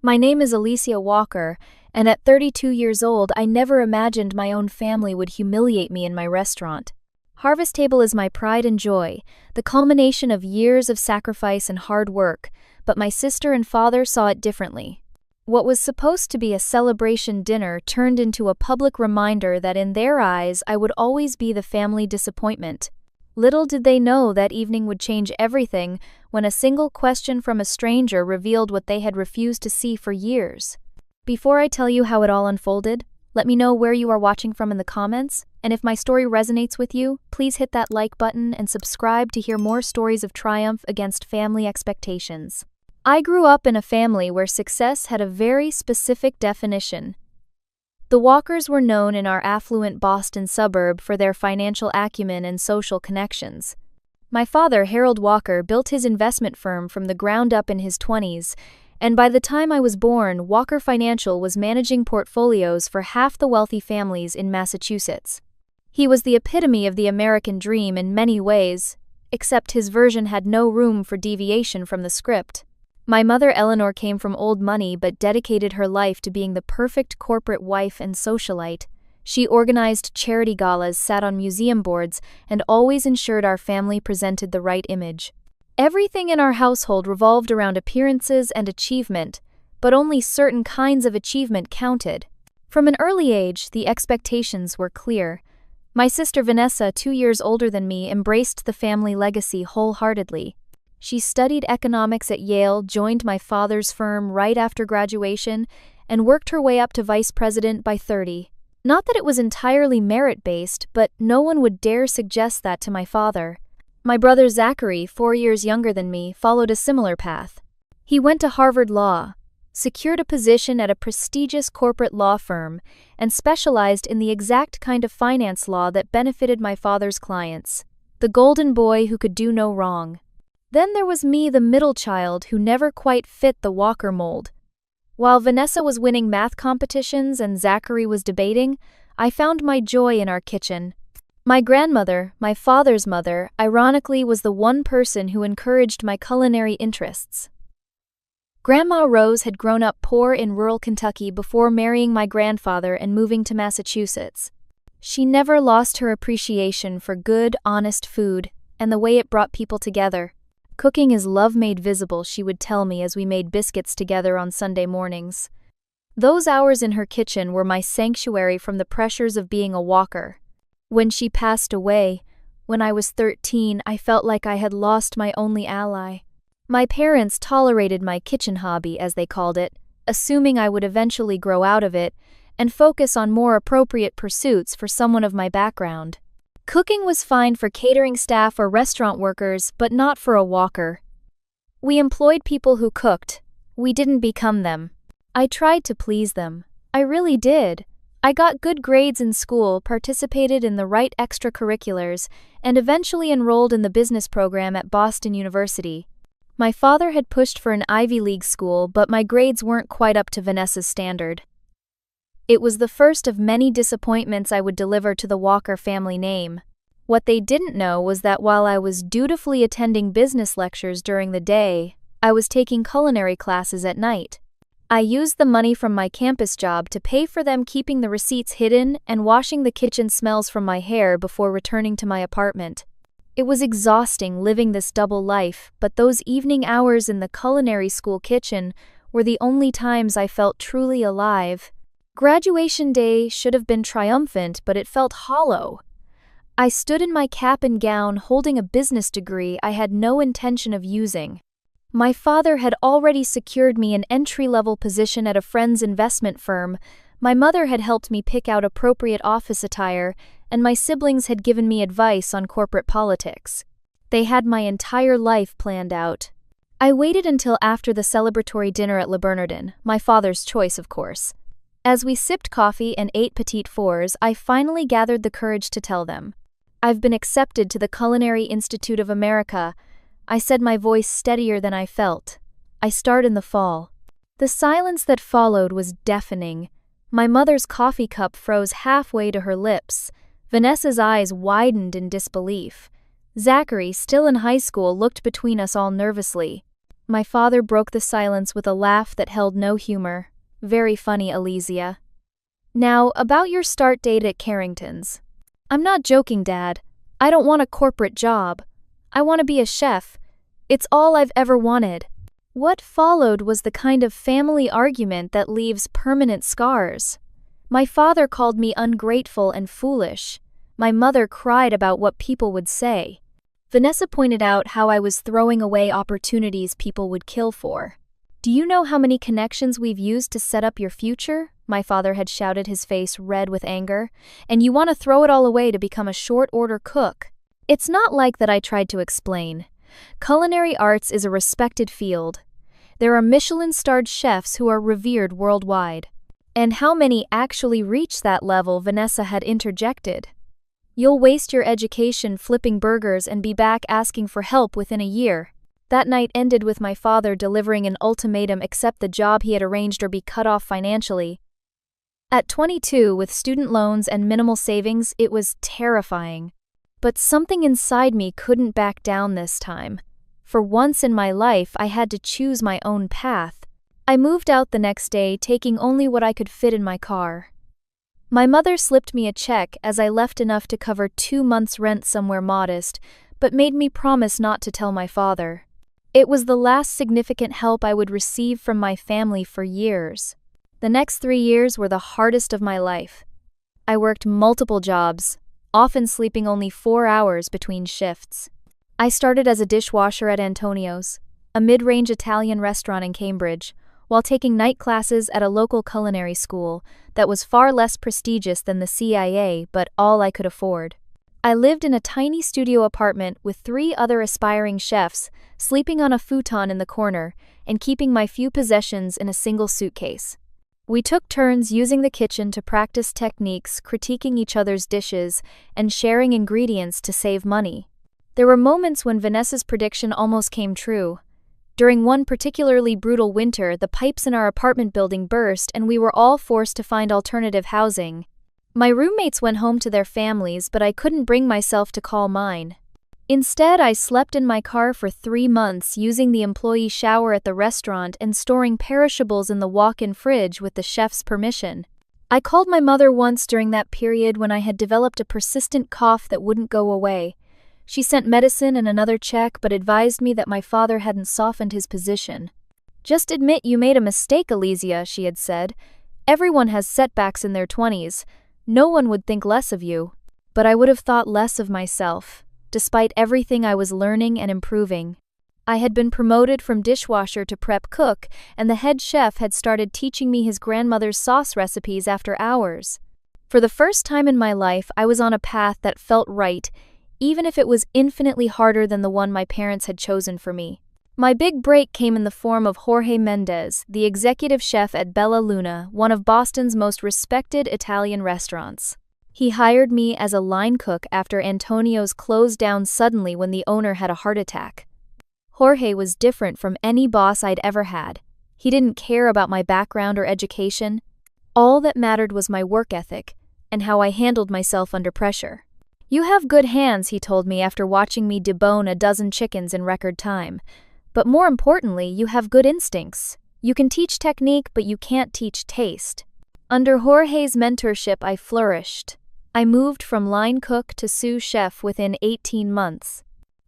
My name is Alicia Walker, and at 32 years old, I never imagined my own family would humiliate me in my restaurant. Harvest Table is my pride and joy, the culmination of years of sacrifice and hard work, but my sister and father saw it differently. What was supposed to be a celebration dinner turned into a public reminder that in their eyes I would always be the family disappointment. Little did they know that evening would change everything when a single question from a stranger revealed what they had refused to see for years. Before I tell you how it all unfolded, let me know where you are watching from in the comments, and if my story resonates with you, please hit that like button and subscribe to hear more stories of triumph against family expectations. I grew up in a family where success had a very specific definition. The Walkers were known in our affluent Boston suburb for their financial acumen and social connections. My father, Harold Walker, built his investment firm from the ground up in his 20s, and by the time I was born, Walker Financial was managing portfolios for half the wealthy families in Massachusetts. He was the epitome of the American dream in many ways, except his version had no room for deviation from the script. My mother, Eleanor, came from old money but dedicated her life to being the perfect corporate wife and socialite. She organized charity galas, sat on museum boards, and always ensured our family presented the right image. Everything in our household revolved around appearances and achievement, but only certain kinds of achievement counted. From an early age, the expectations were clear. My sister Vanessa, 2 years older than me, embraced the family legacy wholeheartedly. She studied economics at Yale, joined my father's firm right after graduation, and worked her way up to vice president by 30. Not that it was entirely merit-based, but no one would dare suggest that to my father. My brother Zachary, 4 years younger than me, followed a similar path. He went to Harvard Law, secured a position at a prestigious corporate law firm, and specialized in the exact kind of finance law that benefited my father's clients. The golden boy who could do no wrong. Then there was me, the middle child, who never quite fit the Walker mold. While Vanessa was winning math competitions and Zachary was debating, I found my joy in our kitchen. My grandmother, my father's mother, ironically was the one person who encouraged my culinary interests. Grandma Rose had grown up poor in rural Kentucky before marrying my grandfather and moving to Massachusetts. She never lost her appreciation for good, honest food and the way it brought people together. Cooking is love made visible, she would tell me as we made biscuits together on Sunday mornings. Those hours in her kitchen were my sanctuary from the pressures of being a Walker. When she passed away, when I was 13, I felt like I had lost my only ally. My parents tolerated my kitchen hobby, as they called it, assuming I would eventually grow out of it and focus on more appropriate pursuits for someone of my background. Cooking was fine for catering staff or restaurant workers, but not for a Walker. We employed people who cooked. We didn't become them. I tried to please them. I really did. I got good grades in school, participated in the right extracurriculars, and eventually enrolled in the business program at Boston University. My father had pushed for an Ivy League school, but my grades weren't quite up to Vanessa's standard. It was the first of many disappointments I would deliver to the Walker family name. What they didn't know was that while I was dutifully attending business lectures during the day, I was taking culinary classes at night. I used the money from my campus job to pay for them, keeping the receipts hidden and washing the kitchen smells from my hair before returning to my apartment. It was exhausting living this double life, but those evening hours in the culinary school kitchen were the only times I felt truly alive. Graduation day should have been triumphant, but it felt hollow. I stood in my cap and gown holding a business degree I had no intention of using. My father had already secured me an entry-level position at a friend's investment firm, my mother had helped me pick out appropriate office attire, and my siblings had given me advice on corporate politics. They had my entire life planned out. I waited until after the celebratory dinner at Le Bernardin, my father's choice, of course. As we sipped coffee and ate petit fours, I finally gathered the courage to tell them. I've been accepted to the Culinary Institute of America. I said, my voice steadier than I felt. I start in the fall. The silence that followed was deafening. My mother's coffee cup froze halfway to her lips. Vanessa's eyes widened in disbelief. Zachary, still in high school, looked between us all nervously. My father broke the silence with a laugh that held no humor. Very funny, Alizia. Now, about your start date at Carrington's. I'm not joking, Dad. I don't want a corporate job. I want to be a chef. It's all I've ever wanted. What followed was the kind of family argument that leaves permanent scars. My father called me ungrateful and foolish. My mother cried about what people would say. Vanessa pointed out how I was throwing away opportunities people would kill for. Do you know how many connections we've used to set up your future? My father had shouted, his face red with anger. And you want to throw it all away to become a short-order cook? It's not like that, I tried to explain. Culinary arts is a respected field. There are Michelin-starred chefs who are revered worldwide. And how many actually reach that level? Vanessa had interjected. You'll waste your education flipping burgers and be back asking for help within a year. That night ended with my father delivering an ultimatum: accept the job he had arranged or be cut off financially. At 22, with student loans and minimal savings, it was terrifying. But something inside me couldn't back down this time. For once in my life, I had to choose my own path. I moved out the next day, taking only what I could fit in my car. My mother slipped me a check as I left, enough to cover 2 months' rent somewhere modest, but made me promise not to tell my father. It was the last significant help I would receive from my family for years. The next 3 years were the hardest of my life. I worked multiple jobs, often sleeping only 4 hours between shifts. I started as a dishwasher at Antonio's, a mid-range Italian restaurant in Cambridge, while taking night classes at a local culinary school that was far less prestigious than the CIA, but all I could afford. I lived in a tiny studio apartment with 3 other aspiring chefs, sleeping on a futon in the corner and keeping my few possessions in a single suitcase. We took turns using the kitchen to practice techniques, critiquing each other's dishes, and sharing ingredients to save money. There were moments when Vanessa's prediction almost came true. During one particularly brutal winter, the pipes in our apartment building burst and we were all forced to find alternative housing. My roommates went home to their families, but I couldn't bring myself to call mine. Instead, I slept in my car for 3 months, using the employee shower at the restaurant and storing perishables in the walk-in fridge with the chef's permission. I called my mother once during that period when I had developed a persistent cough that wouldn't go away. She sent medicine and another check, but advised me that my father hadn't softened his position. Just admit you made a mistake, Alizia, she had said. Everyone has setbacks in their 20s. No one would think less of you. But I would have thought less of myself, despite everything I was learning and improving. I had been promoted from dishwasher to prep cook, and the head chef had started teaching me his grandmother's sauce recipes after hours. For the first time in my life, I was on a path that felt right, even if it was infinitely harder than the one my parents had chosen for me. My big break came in the form of Jorge Mendez, the executive chef at Bella Luna, one of Boston's most respected Italian restaurants. He hired me as a line cook after Antonio's closed down suddenly when the owner had a heart attack. Jorge was different from any boss I'd ever had. He didn't care about my background or education. All that mattered was my work ethic and how I handled myself under pressure. You have good hands, he told me after watching me debone a dozen chickens in record time. But more importantly, you have good instincts. You can teach technique, but you can't teach taste. Under Jorge's mentorship, I flourished. I moved from line cook to sous chef within 18 months.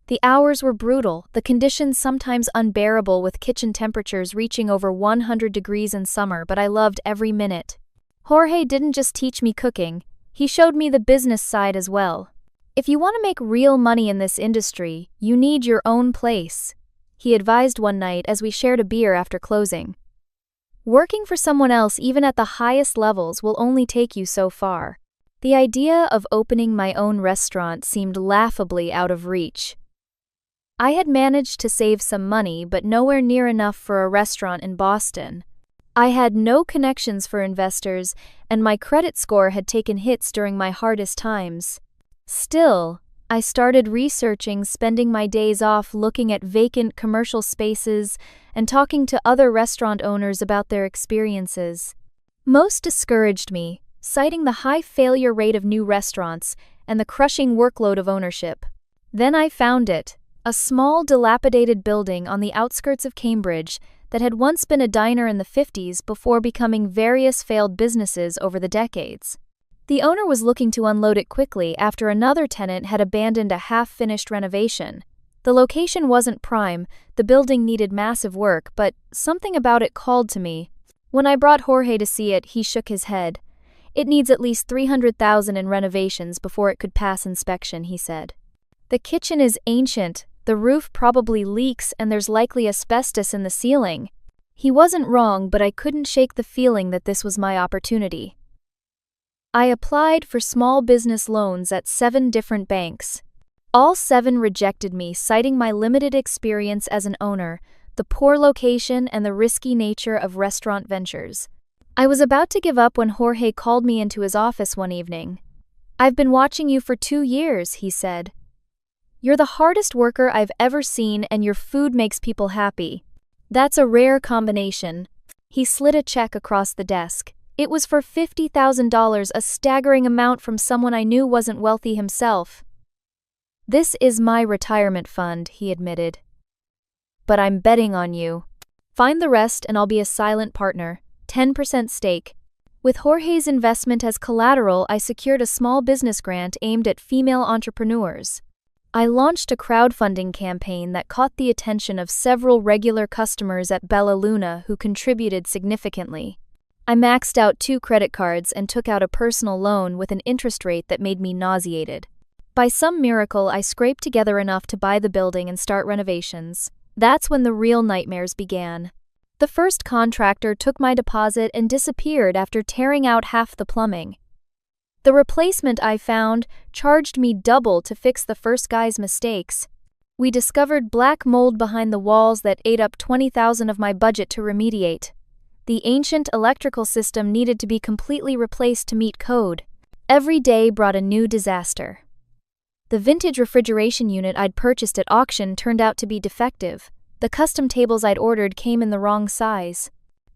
The hours were brutal, the conditions sometimes unbearable, with kitchen temperatures reaching over 100 degrees in summer, but I loved every minute. Jorge didn't just teach me cooking, he showed me the business side as well. If you want to make real money in this industry, you need your own place, he advised one night as we shared a beer after closing. Working for someone else, even at the highest levels, will only take you so far. The idea of opening my own restaurant seemed laughably out of reach. I had managed to save some money, but nowhere near enough for a restaurant in Boston. I had no connections for investors, and my credit score had taken hits during my hardest times. Still, I started researching, spending my days off looking at vacant commercial spaces and talking to other restaurant owners about their experiences. Most discouraged me, citing the high failure rate of new restaurants and the crushing workload of ownership. Then I found it, a small, dilapidated building on the outskirts of Cambridge that had once been a diner in the 50s before becoming various failed businesses over the decades. The owner was looking to unload it quickly after another tenant had abandoned a half-finished renovation. The location wasn't prime, the building needed massive work, but something about it called to me. When I brought Jorge to see it, he shook his head. "It needs at least $300,000 in renovations before it could pass inspection," he said. "The kitchen is ancient, the roof probably leaks, and there's likely asbestos in the ceiling." He wasn't wrong, but I couldn't shake the feeling that this was my opportunity. I applied for small business loans at 7 different banks. All 7 rejected me, citing my limited experience as an owner, the poor location, and the risky nature of restaurant ventures. I was about to give up when Jorge called me into his office one evening. "I've been watching you for 2 years," he said. "You're the hardest worker I've ever seen, and your food makes people happy. That's a rare combination." He slid a check across the desk. It was for $50,000, a staggering amount from someone I knew wasn't wealthy himself. "This is my retirement fund," he admitted. "But I'm betting on you. Find the rest and I'll be a silent partner, 10% stake." With Jorge's investment as collateral, I secured a small business grant aimed at female entrepreneurs. I launched a crowdfunding campaign that caught the attention of several regular customers at Bella Luna who contributed significantly. I maxed out 2 credit cards and took out a personal loan with an interest rate that made me nauseated. By some miracle, I scraped together enough to buy the building and start renovations. That's when the real nightmares began. The first contractor took my deposit and disappeared after tearing out half the plumbing. The replacement I found charged me double to fix the first guy's mistakes. We discovered black mold behind the walls that ate up $20,000 of my budget to remediate. The ancient electrical system needed to be completely replaced to meet code. Every day brought a new disaster. The vintage refrigeration unit I'd purchased at auction turned out to be defective. The custom tables I'd ordered came in the wrong size.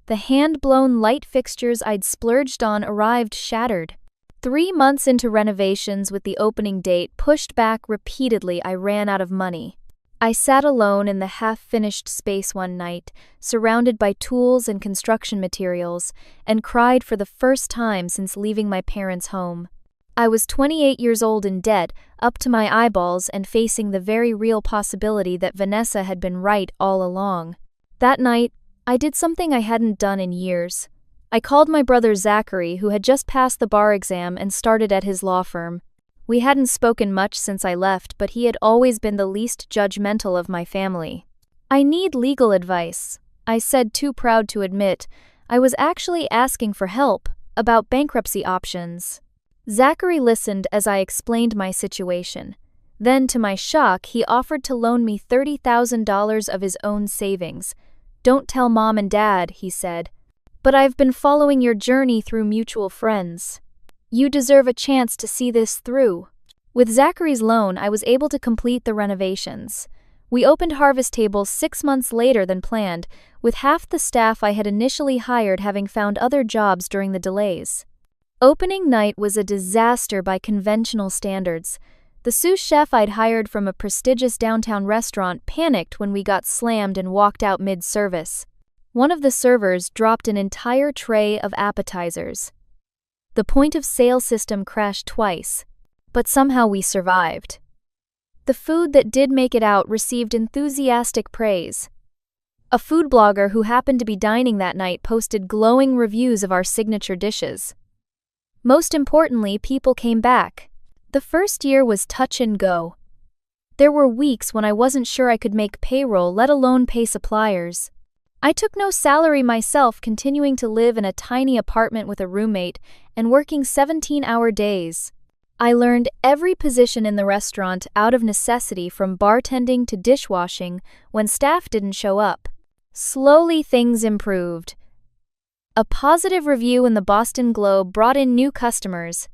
The hand-blown light fixtures I'd splurged on arrived shattered. 3 months into renovations, with the opening date pushed back repeatedly, I ran out of money. I sat alone in the half-finished space one night, surrounded by tools and construction materials, and cried for the first time since leaving my parents' home. I was 28 years old in debt, up to my eyeballs, and facing the very real possibility that Vanessa had been right all along. That night, I did something I hadn't done in years. I called my brother Zachary, who had just passed the bar exam and started at his law firm. We hadn't spoken much since I left, but he had always been the least judgmental of my family. "I need legal advice," I said, too proud to admit. I was actually asking for help, about bankruptcy options. Zachary listened as I explained my situation. Then, to my shock, he offered to loan me $30,000 of his own savings. "Don't tell Mom and Dad," he said. "But I've been following your journey through mutual friends. You deserve a chance to see this through." With Zachary's loan, I was able to complete the renovations. We opened Harvest Table 6 months later than planned, with half the staff I had initially hired having found other jobs during the delays. Opening night was a disaster by conventional standards. The sous chef I'd hired from a prestigious downtown restaurant panicked when we got slammed and walked out mid-service. One of the servers dropped an entire tray of appetizers. The point-of-sale system crashed twice, but somehow we survived. The food that did make it out received enthusiastic praise. A food blogger who happened to be dining that night posted glowing reviews of our signature dishes. Most importantly, people came back. The first year was touch and go. There were weeks when I wasn't sure I could make payroll, let alone pay suppliers. I took no salary myself, continuing to live in a tiny apartment with a roommate and working 17-hour days. I learned every position in the restaurant out of necessity, from bartending to dishwashing, when staff didn't show up. Slowly things improved. A positive review in the Boston Globe brought in new customers.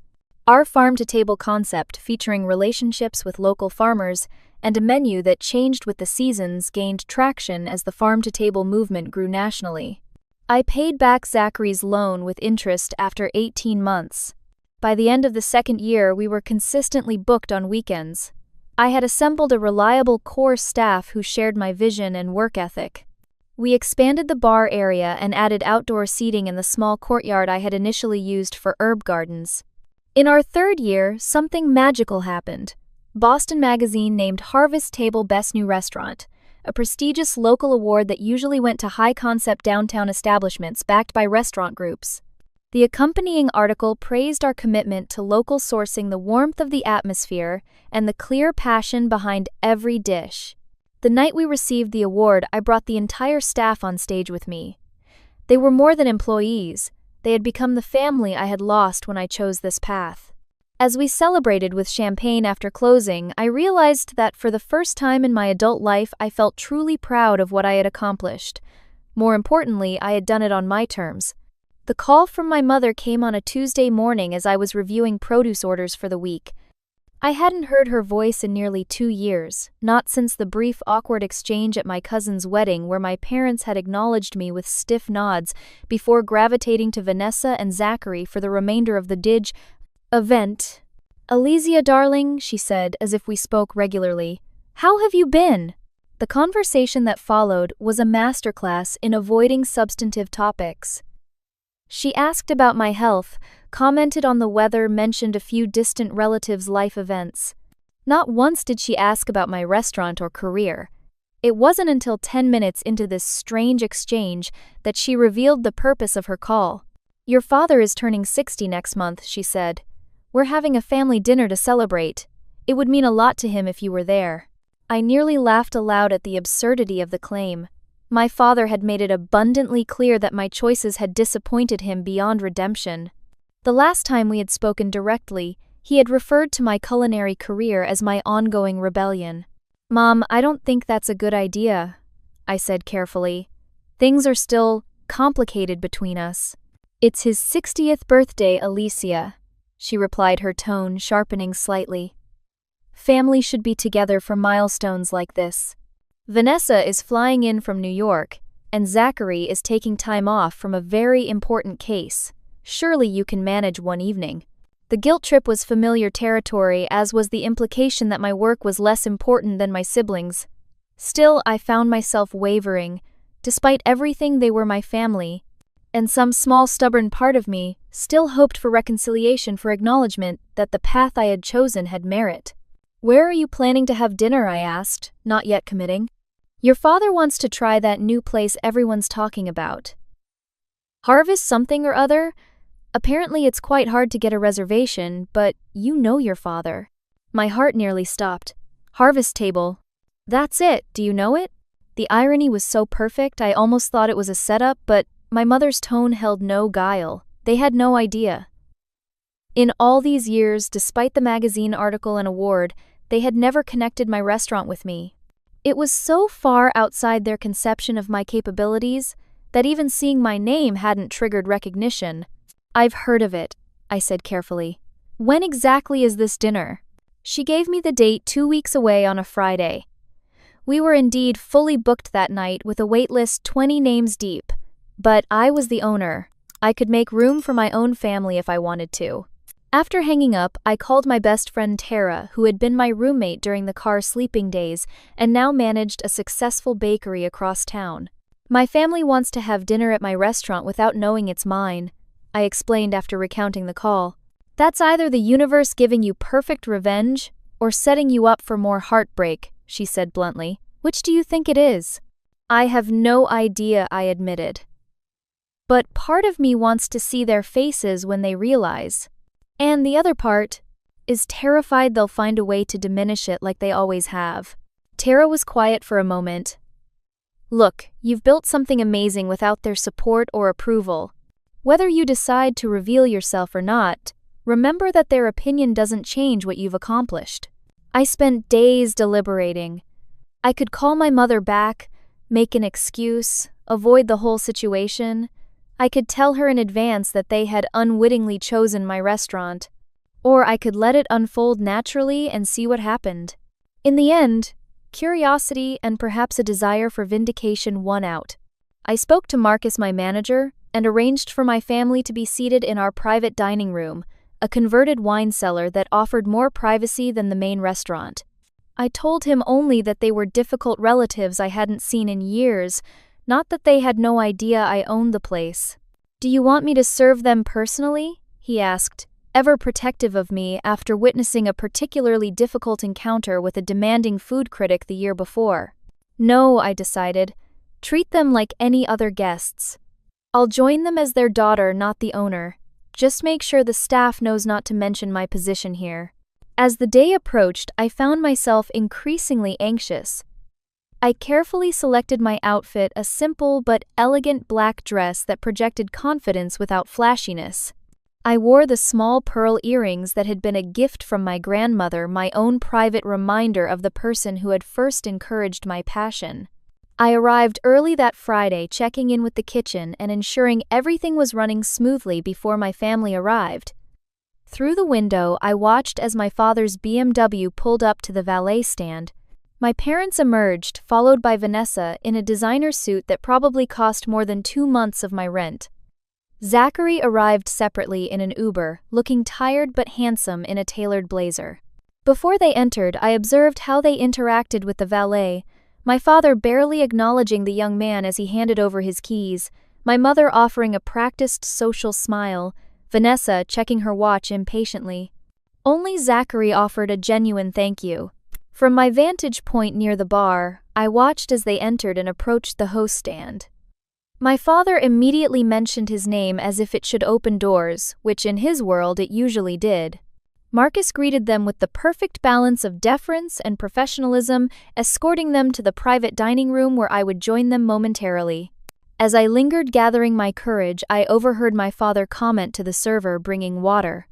Our farm-to-table concept, featuring relationships with local farmers and a menu that changed with the seasons, gained traction as the farm-to-table movement grew nationally. I paid back Zachary's loan with interest after 18 months. By the end of the second year, we were consistently booked on weekends. I had assembled a reliable core staff who shared my vision and work ethic. We expanded the bar area and added outdoor seating in the small courtyard I had initially used for herb gardens. In our third year, something magical happened. Boston Magazine named Harvest Table Best New Restaurant, a prestigious local award that usually went to high-concept downtown establishments backed by restaurant groups. The accompanying article praised our commitment to local sourcing, the warmth of the atmosphere, and the clear passion behind every dish. The night we received the award, I brought the entire staff on stage with me. They were more than employees. They had become the family I had lost when I chose this path. As we celebrated with champagne after closing, I realized that for the first time in my adult life, I felt truly proud of what I had accomplished. More importantly, I had done it on my terms. The call from my mother came on a Tuesday morning as I was reviewing produce orders for the week. I hadn't heard her voice in nearly 2 years, not since the brief awkward exchange at my cousin's wedding where my parents had acknowledged me with stiff nods before gravitating to Vanessa and Zachary for the remainder of the event. "Alicia, darling," she said, as if we spoke regularly, "how have you been?" The conversation that followed was a masterclass in avoiding substantive topics. She asked about my health, commented on the weather, mentioned a few distant relatives' life events. Not once did she ask about my restaurant or career. It wasn't until 10 minutes into this strange exchange that she revealed the purpose of her call. "Your father is turning 60 next month," she said. "We're having a family dinner to celebrate. It would mean a lot to him if you were there." I nearly laughed aloud at the absurdity of the claim. My father had made it abundantly clear that my choices had disappointed him beyond redemption. The last time we had spoken directly, he had referred to my culinary career as my ongoing rebellion. "Mom, I don't think that's a good idea," I said carefully. "Things are still complicated between us." "It's his 60th birthday, Alicia," she replied, her tone sharpening slightly. "Family should be together for milestones like this. Vanessa is flying in from New York, and Zachary is taking time off from a very important case. Surely you can manage one evening." The guilt trip was familiar territory, as was the implication that my work was less important than my siblings. Still, I found myself wavering. Despite everything, they were my family, and some small stubborn part of me still hoped for reconciliation, for acknowledgement that the path I had chosen had merit. "Where are you planning to have dinner?" I asked, not yet committing. "Your father wants to try that new place everyone's talking about. Harvest something or other? Apparently it's quite hard to get a reservation, but you know your father." My heart nearly stopped. "Harvest Table. That's it, do you know it?" The irony was so perfect I almost thought it was a setup, but my mother's tone held no guile. They had no idea. In all these years, despite the magazine article and award, they had never connected my restaurant with me. It was so far outside their conception of my capabilities that even seeing my name hadn't triggered recognition. "I've heard of it," I said carefully. "When exactly is this dinner?" She gave me the date, 2 weeks away on a Friday. We were indeed fully booked that night with a wait list 20 names deep. But I was the owner. I could make room for my own family if I wanted to. After hanging up, I called my best friend Tara, who had been my roommate during the car sleeping days and now managed a successful bakery across town. "My family wants to have dinner at my restaurant without knowing it's mine," I explained after recounting the call. "That's either the universe giving you perfect revenge or setting you up for more heartbreak," she said bluntly. "Which do you think it is?" "I have no idea," I admitted. "But part of me wants to see their faces when they realize. And the other part is terrified they'll find a way to diminish it like they always have." Tara was quiet for a moment. "Look, you've built something amazing without their support or approval. Whether you decide to reveal yourself or not, remember that their opinion doesn't change what you've accomplished." I spent days deliberating. I could call my mother back, make an excuse, avoid the whole situation. I could tell her in advance that they had unwittingly chosen my restaurant. Or I could let it unfold naturally and see what happened. In the end, curiosity and perhaps a desire for vindication won out. I spoke to Marcus, my manager, and arranged for my family to be seated in our private dining room, a converted wine cellar that offered more privacy than the main restaurant. I told him only that they were difficult relatives I hadn't seen in years, not that they had no idea I owned the place. "Do you want me to serve them personally?" he asked, ever protective of me after witnessing a particularly difficult encounter with a demanding food critic the year before. "No," I decided. "Treat them like any other guests. I'll join them as their daughter, not the owner. Just make sure the staff knows not to mention my position here." As the day approached, I found myself increasingly anxious. I carefully selected my outfit, a simple but elegant black dress that projected confidence without flashiness. I wore the small pearl earrings that had been a gift from my grandmother, my own private reminder of the person who had first encouraged my passion. I arrived early that Friday, checking in with the kitchen and ensuring everything was running smoothly before my family arrived. Through the window, I watched as my father's BMW pulled up to the valet stand. My parents emerged, followed by Vanessa, in a designer suit that probably cost more than 2 months of my rent. Zachary arrived separately in an Uber, looking tired but handsome in a tailored blazer. Before they entered, I observed how they interacted with the valet, my father barely acknowledging the young man as he handed over his keys, my mother offering a practiced social smile, Vanessa checking her watch impatiently. Only Zachary offered a genuine thank you. From my vantage point near the bar, I watched as they entered and approached the host stand. My father immediately mentioned his name as if it should open doors, which in his world it usually did. Marcus greeted them with the perfect balance of deference and professionalism, escorting them to the private dining room where I would join them momentarily. As I lingered gathering my courage, I overheard my father comment to the server bringing water.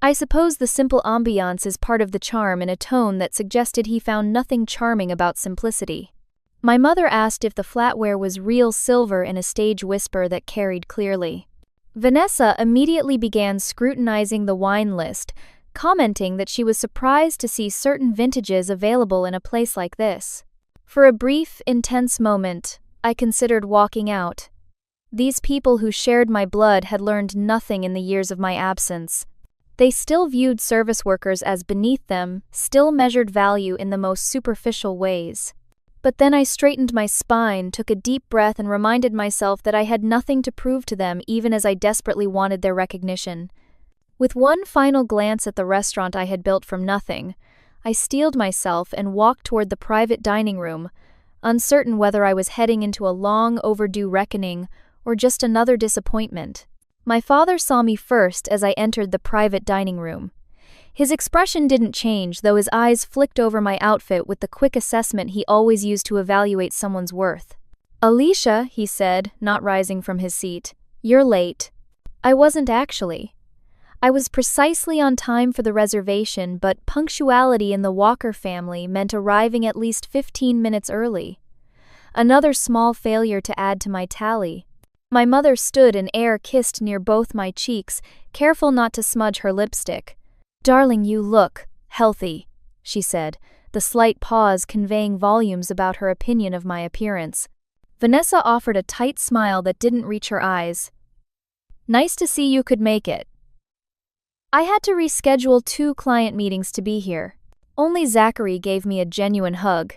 "I suppose the simple ambiance is part of the charm," in a tone that suggested he found nothing charming about simplicity. My mother asked if the flatware was real silver in a stage whisper that carried clearly. Vanessa immediately began scrutinizing the wine list, commenting that she was surprised to see certain vintages available in a place like this. For a brief, intense moment, I considered walking out. These people who shared my blood had learned nothing in the years of my absence. They still viewed service workers as beneath them, still measured value in the most superficial ways. But then I straightened my spine, took a deep breath, and reminded myself that I had nothing to prove to them, even as I desperately wanted their recognition. With one final glance at the restaurant I had built from nothing, I steeled myself and walked toward the private dining room, uncertain whether I was heading into a long overdue reckoning or just another disappointment. My father saw me first as I entered the private dining room. His expression didn't change, though his eyes flicked over my outfit with the quick assessment he always used to evaluate someone's worth. "Alicia," he said, not rising from his seat, "you're late." I wasn't actually. I was precisely on time for the reservation, but punctuality in the Walker family meant arriving at least 15 minutes early. Another small failure to add to my tally. My mother stood, an air kissed near both my cheeks, careful not to smudge her lipstick. "Darling, you look healthy," she said, the slight pause conveying volumes about her opinion of my appearance. Vanessa offered a tight smile that didn't reach her eyes. "Nice to see you could make it." I had to reschedule 2 client meetings to be here. Only Zachary gave me a genuine hug.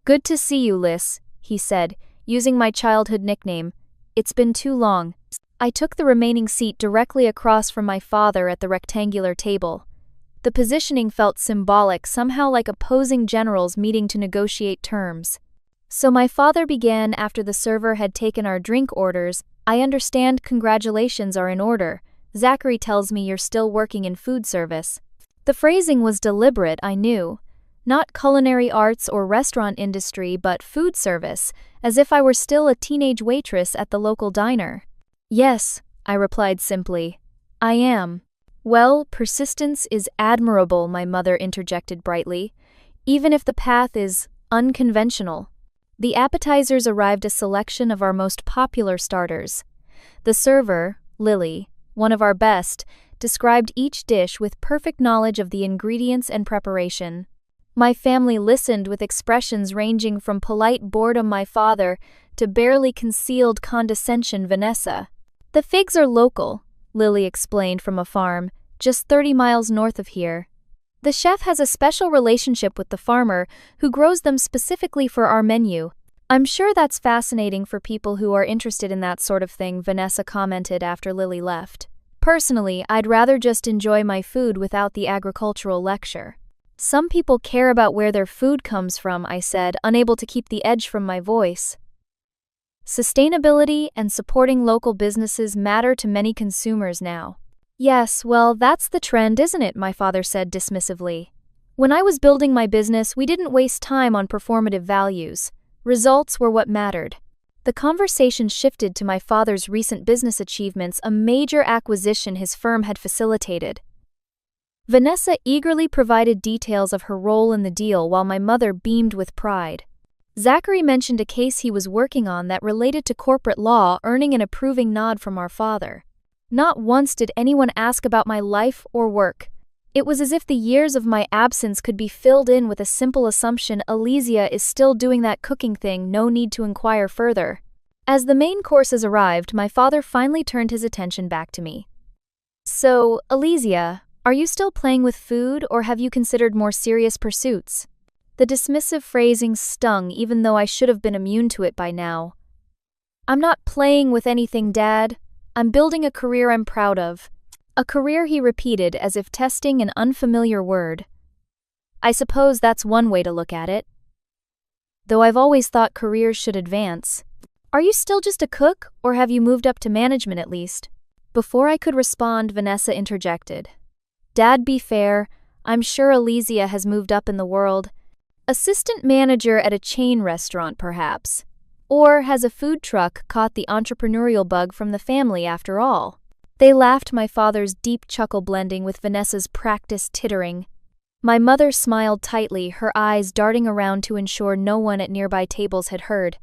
"Good to see you, Liz," he said, using my childhood nickname. "It's been too long." I took the remaining seat directly across from my father at the rectangular table. The positioning felt symbolic, somehow like opposing generals meeting to negotiate terms. So my father began after the server had taken our drink orders. "I understand congratulations are in order. Zachary tells me you're still working in food service." The phrasing was deliberate, I knew. Not culinary arts or restaurant industry, but food service, as if I were still a teenage waitress at the local diner. "Yes," I replied simply. "I am." "Well, persistence is admirable," my mother interjected brightly, "even if the path is unconventional." The appetizers arrived, a selection of our most popular starters. The server, Lily, one of our best, described each dish with perfect knowledge of the ingredients and preparation. My family listened with expressions ranging from polite boredom, my father, to barely concealed condescension, Vanessa. "The figs are local," Lily explained, from a farm, just 30 miles north of here. The chef has a special relationship with the farmer who grows them specifically for our menu. I'm sure that's fascinating for people who are interested in that sort of thing, Vanessa commented after Lily left. Personally, I'd rather just enjoy my food without the agricultural lecture. Some people care about where their food comes from, I said, unable to keep the edge from my voice. Sustainability and supporting local businesses matter to many consumers now. Yes, well, that's the trend, isn't it? My father said dismissively. When I was building my business, we didn't waste time on performative values. Results were what mattered. The conversation shifted to my father's recent business achievements, a major acquisition his firm had facilitated. Vanessa eagerly provided details of her role in the deal while my mother beamed with pride. Zachary mentioned a case he was working on that related to corporate law, earning an approving nod from our father. Not once did anyone ask about my life or work. It was as if the years of my absence could be filled in with a simple assumption: Alesia is still doing that cooking thing, no need to inquire further. As the main courses arrived, my father finally turned his attention back to me. So, Alesia, are you still playing with food, or have you considered more serious pursuits? The dismissive phrasing stung, even though I should have been immune to it by now. I'm not playing with anything, Dad. I'm building a career I'm proud of. A career, he repeated, as if testing an unfamiliar word. I suppose that's one way to look at it. Though I've always thought careers should advance. Are you still just a cook, or have you moved up to management at least? Before I could respond, Vanessa interjected. Dad, be fair. I'm sure Alesia has moved up in the world. Assistant manager at a chain restaurant, perhaps. Or has a food truck caught the entrepreneurial bug from the family after all? They laughed, my father's deep chuckle blending with Vanessa's practiced tittering. My mother smiled tightly, her eyes darting around to ensure no one at nearby tables had heard.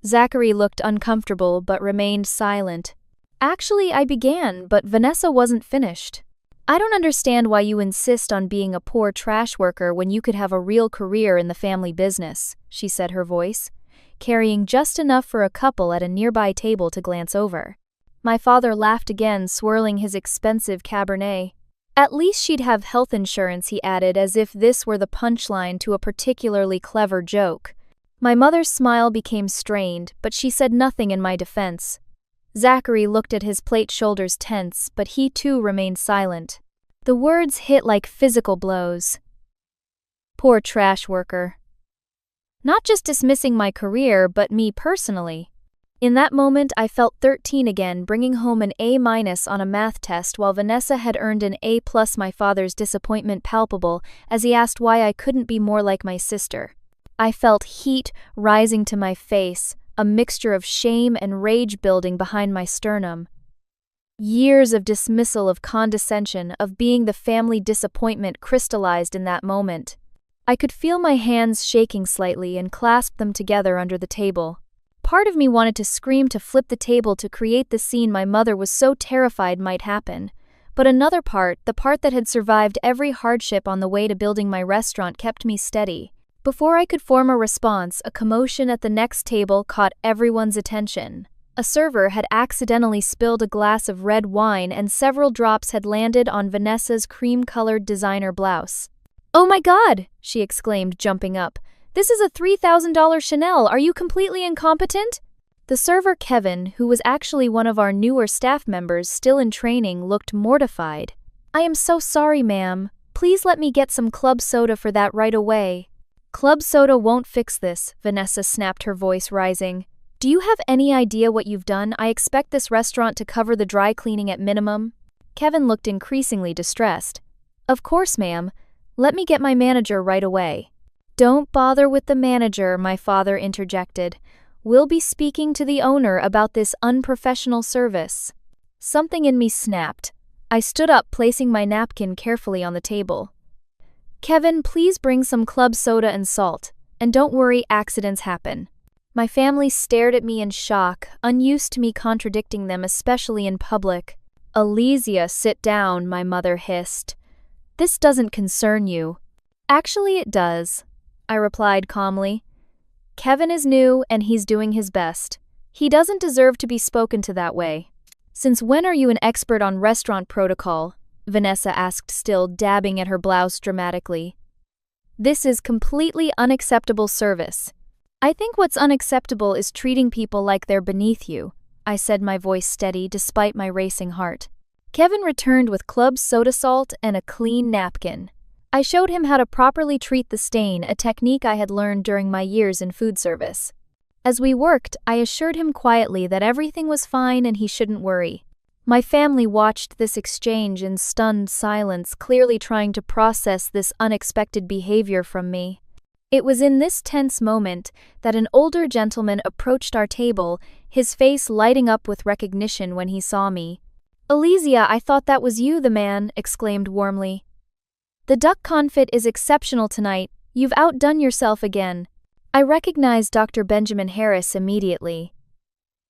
Zachary looked uncomfortable but remained silent. Actually, I began, but Vanessa wasn't finished. I don't understand why you insist on being a poor trash worker when you could have a real career in the family business, she said, her voice carrying just enough for a couple at a nearby table to glance over. My father laughed again, swirling his expensive Cabernet. At least she'd have health insurance, he added, as if this were the punchline to a particularly clever joke. My mother's smile became strained, but she said nothing in my defense. Zachary looked at his plate, shoulders tense, but he too remained silent. The words hit like physical blows. Poor trash worker. Not just dismissing my career, but me personally. In that moment, I felt 13 again, bringing home an A- on a math test while Vanessa had earned an A+. My father's disappointment palpable as he asked why I couldn't be more like my sister. I felt heat rising to my face, a mixture of shame and rage building behind my sternum. Years of dismissal, of condescension, of being the family disappointment crystallized in that moment. I could feel my hands shaking slightly and clasped them together under the table. Part of me wanted to scream, to flip the table, to create the scene my mother was so terrified might happen. But another part, the part that had survived every hardship on the way to building my restaurant, kept me steady. Before I could form a response, a commotion at the next table caught everyone's attention. A server had accidentally spilled a glass of red wine and several drops had landed on Vanessa's cream-colored designer blouse. "Oh my God!" she exclaimed, jumping up. "This is a $3,000 Chanel. Are you completely incompetent?" The server, Kevin, who was actually one of our newer staff members still in training, looked mortified. "I am so sorry, ma'am. Please let me get some club soda for that right away." "Club soda won't fix this," Vanessa snapped, her voice rising. "Do you have any idea what you've done? I expect this restaurant to cover the dry cleaning at minimum." Kevin looked increasingly distressed. "Of course, ma'am. Let me get my manager right away." "Don't bother with the manager," my father interjected. "We'll be speaking to the owner about this unprofessional service." Something in me snapped. I stood up, placing my napkin carefully on the table. "Kevin, please bring some club soda and salt. And don't worry, accidents happen." My family stared at me in shock, unused to me contradicting them, especially in public. "Alesia, sit down," my mother hissed. "This doesn't concern you." "Actually, it does," I replied calmly. "Kevin is new and he's doing his best. He doesn't deserve to be spoken to that way." "Since when are you an expert on restaurant protocol?" Vanessa asked, still dabbing at her blouse dramatically. This is completely unacceptable service. I think what's unacceptable is treating people like they're beneath you, I said, my voice steady despite my racing heart. Kevin returned with club soda salt and a clean napkin. I showed him how to properly treat the stain, a technique I had learned during my years in food service. As we worked, I assured him quietly that everything was fine and he shouldn't worry. My family watched this exchange in stunned silence, clearly trying to process this unexpected behavior from me. It was in this tense moment that an older gentleman approached our table, his face lighting up with recognition when he saw me. "Alizia, I thought that was you," the man exclaimed warmly. "The duck confit is exceptional tonight. You've outdone yourself again." I recognized Dr. Benjamin Harris immediately.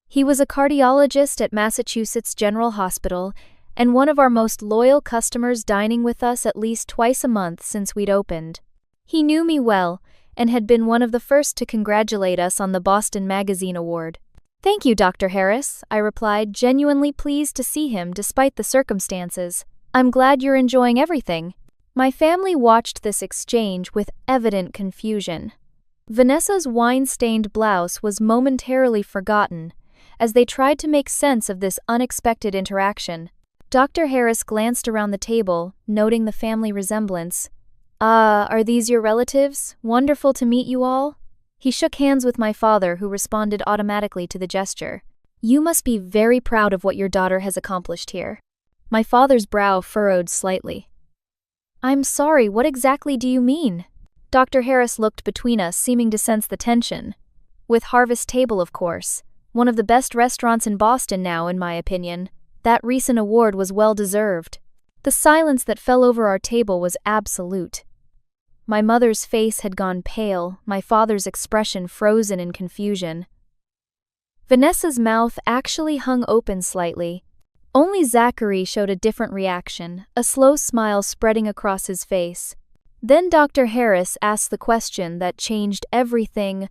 He was a cardiologist at Massachusetts General Hospital and one of our most loyal customers, dining with us at least twice a month since we'd opened. He knew me well and had been one of the first to congratulate us on the Boston Magazine Award. "Thank you, Dr. Harris," I replied, genuinely pleased to see him despite the circumstances. "I'm glad you're enjoying everything." My family watched this exchange with evident confusion. Vanessa's wine-stained blouse was momentarily forgotten as they tried to make sense of this unexpected interaction. Dr. Harris glanced around the table, noting the family resemblance. Are these your relatives? Wonderful to meet you all." He shook hands with my father, who responded automatically to the gesture. "You must be very proud of what your daughter has accomplished here." My father's brow furrowed slightly. "I'm sorry, what exactly do you mean?" Dr. Harris looked between us, seeming to sense the tension. "With Harvest Table, of course. One of the best restaurants in Boston now, in my opinion. That recent award was well-deserved." The silence that fell over our table was absolute. My mother's face had gone pale, my father's expression frozen in confusion. Vanessa's mouth actually hung open slightly. Only Zachary showed a different reaction, a slow smile spreading across his face. Then Dr. Harris asked the question that changed everything.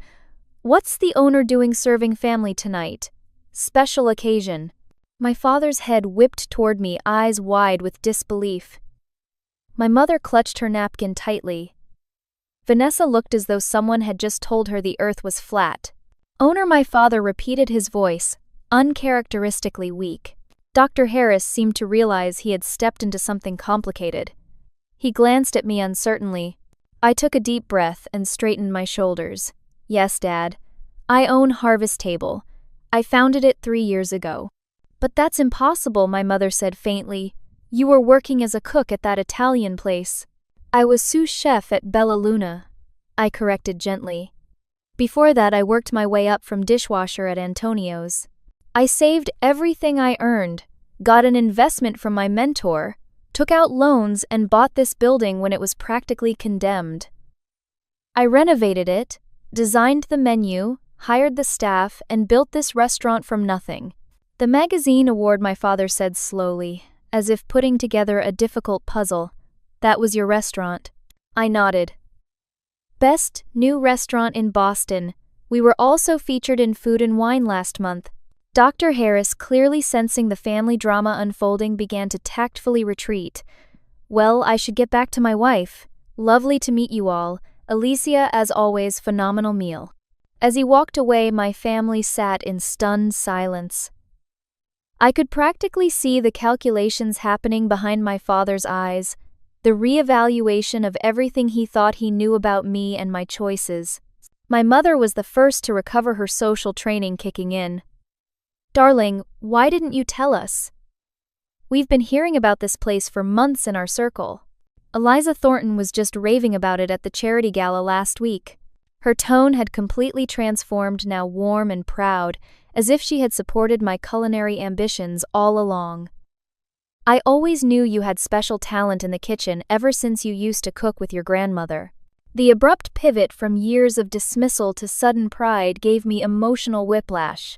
"What's the owner doing serving family tonight? Special occasion." My father's head whipped toward me, eyes wide with disbelief. My mother clutched her napkin tightly. Vanessa looked as though someone had just told her the earth was flat. "Owner," my father repeated, his voice uncharacteristically weak. Dr. Harris seemed to realize he had stepped into something complicated. He glanced at me uncertainly. I took a deep breath and straightened my shoulders. "Yes, Dad. I own Harvest Table. I founded it 3 years ago." "But that's impossible," my mother said faintly. "You were working as a cook at that Italian place." "I was sous chef at Bella Luna," I corrected gently. "Before that, I worked my way up from dishwasher at Antonio's. I saved everything I earned, got an investment from my mentor, took out loans, and bought this building when it was practically condemned. I renovated it, designed the menu, hired the staff, and built this restaurant from nothing." "The magazine award," my father said slowly, as if putting together a difficult puzzle. "That was your restaurant." I nodded. "Best new restaurant in Boston. We were also featured in Food and Wine last month." Dr. Harris, clearly sensing the family drama unfolding, began to tactfully retreat. "Well, I should get back to my wife. Lovely to meet you all. Alicia, as always, phenomenal meal." As he walked away, my family sat in stunned silence. I could practically see the calculations happening behind my father's eyes, the reevaluation of everything he thought he knew about me and my choices. My mother was the first to recover, her social training kicking in. "Darling, why didn't you tell us? We've been hearing about this place for months in our circle. Eliza Thornton was just raving about it at the charity gala last week." Her tone had completely transformed, now warm and proud, as if she had supported my culinary ambitions all along. "I always knew you had special talent in the kitchen ever since you used to cook with your grandmother." The abrupt pivot from years of dismissal to sudden pride gave me emotional whiplash.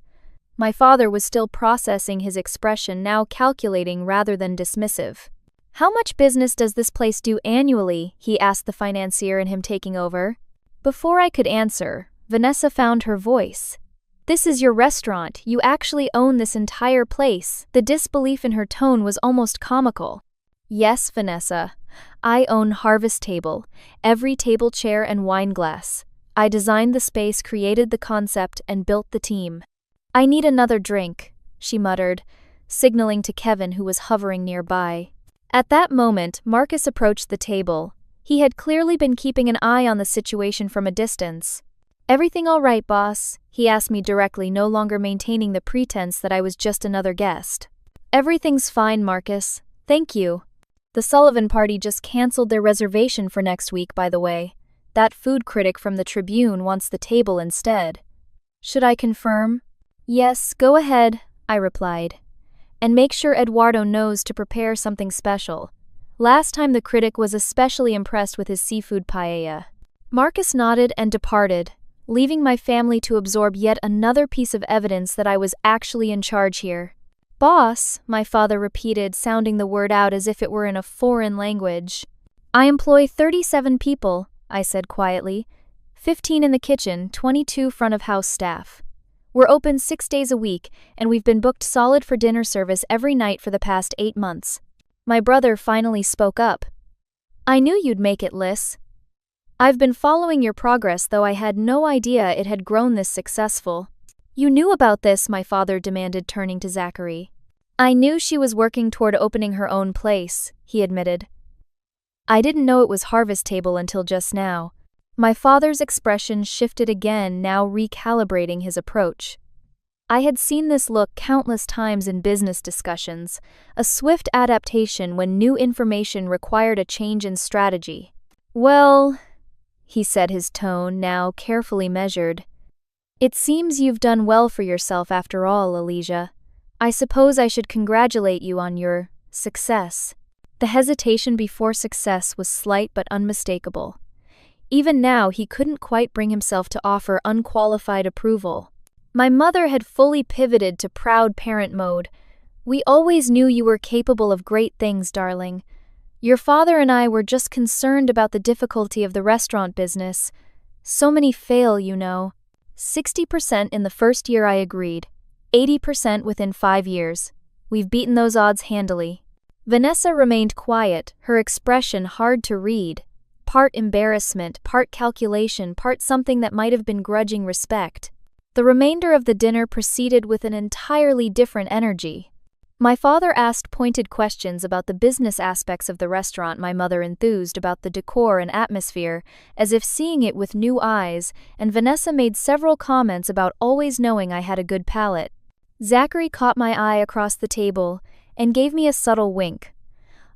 My father was still processing his expression, now calculating rather than dismissive. "How much business does this place do annually?" he asked the financier in him taking over. Before I could answer, Vanessa found her voice. "This is your restaurant. You actually own this entire place." The disbelief in her tone was almost comical. Yes, Vanessa. I own Harvest Table, every table, chair, and wine glass. I designed the space, created the concept, and built the team. I need another drink, she muttered, signaling to Kevin, who was hovering nearby. At that moment, Marcus approached the table. He had clearly been keeping an eye on the situation from a distance. "Everything all right, boss?" he asked me directly, no longer maintaining the pretense that I was just another guest. "Everything's fine, Marcus. Thank you." The Sullivan party just canceled their reservation for next week, by the way. That food critic from the Tribune wants the table instead. Should I confirm? "Yes, go ahead," I replied. "And make sure Eduardo knows to prepare something special. Last time the critic was especially impressed with his seafood paella." Marcus nodded and departed, leaving my family to absorb yet another piece of evidence that I was actually in charge here. "Boss," my father repeated, sounding the word out as if it were in a foreign language. "I employ 37 people," I said quietly. 15 in the kitchen, 22 front-of-house staff. We're open 6 days a week, and we've been booked solid for dinner service every night for the past 8 months. My brother finally spoke up. "I knew you'd make it, Liz. I've been following your progress, though I had no idea it had grown this successful." "You knew about this?" my father demanded, turning to Zachary. "I knew she was working toward opening her own place," he admitted. "I didn't know it was Harvest Table until just now." My father's expression shifted again, now recalibrating his approach. I had seen this look countless times in business discussions, a swift adaptation when new information required a change in strategy. "Well," he said, his tone now carefully measured, "it seems you've done well for yourself after all, Elijah. I suppose I should congratulate you on your success." The hesitation before success was slight but unmistakable. Even now, he couldn't quite bring himself to offer unqualified approval. My mother had fully pivoted to proud parent mode. "We always knew you were capable of great things, darling. Your father and I were just concerned about the difficulty of the restaurant business. So many fail, you know." 60% in the first year, I agreed. 80% within 5 years. We've beaten those odds handily. Vanessa remained quiet, her expression hard to read. Part embarrassment, part calculation, part something that might have been grudging respect. The remainder of the dinner proceeded with an entirely different energy. My father asked pointed questions about the business aspects of the restaurant, my mother enthused about the decor and atmosphere, as if seeing it with new eyes, and Vanessa made several comments about always knowing I had a good palate. Zachary caught my eye across the table and gave me a subtle wink.